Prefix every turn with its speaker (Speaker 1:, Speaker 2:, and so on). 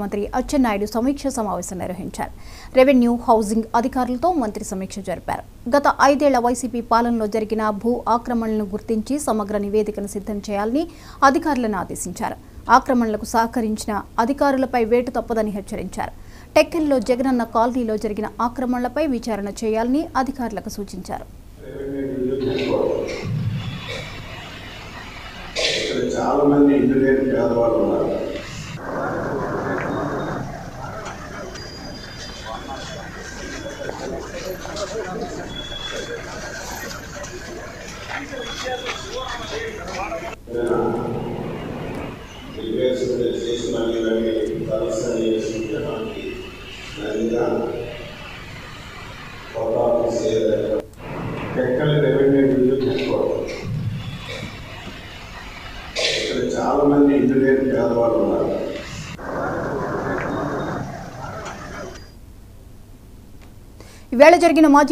Speaker 1: మంత్రి అచ్చెన్నాయుడు సమీక్ష సమావేశం నిర్వహించారు. రెవెన్యూ, హౌసింగ్ అధికారులతో మంత్రి సమీక్ష జరిపారు. గత 5 ఏళ్ల వైసీపీ పాలనలో జరిగిన భూ ఆక్రమణలను గుర్తించి సమగ్ర నివేదికను సిద్ధం చేయాలని అధికారులను ఆదేశించారు. ఆక్రమణలకు సహకరించిన అధికారులపై వేటు తప్పదని హెచ్చరించారు. టెక్కల్లో జగనన్న కాలనీలో జరిగిన ఆక్రమణలపై విచారణ చేయాలని అధికారులకు సూచించారు.
Speaker 2: చాలా మంది ఇల్లు లేని పేదవాళ్ళు ఉన్నారు. చాలా మంది ఇల్లు లేని పేదవాళ్ళు ఉన్నారు.
Speaker 1: ఈవేళ జరిగిన మాజీ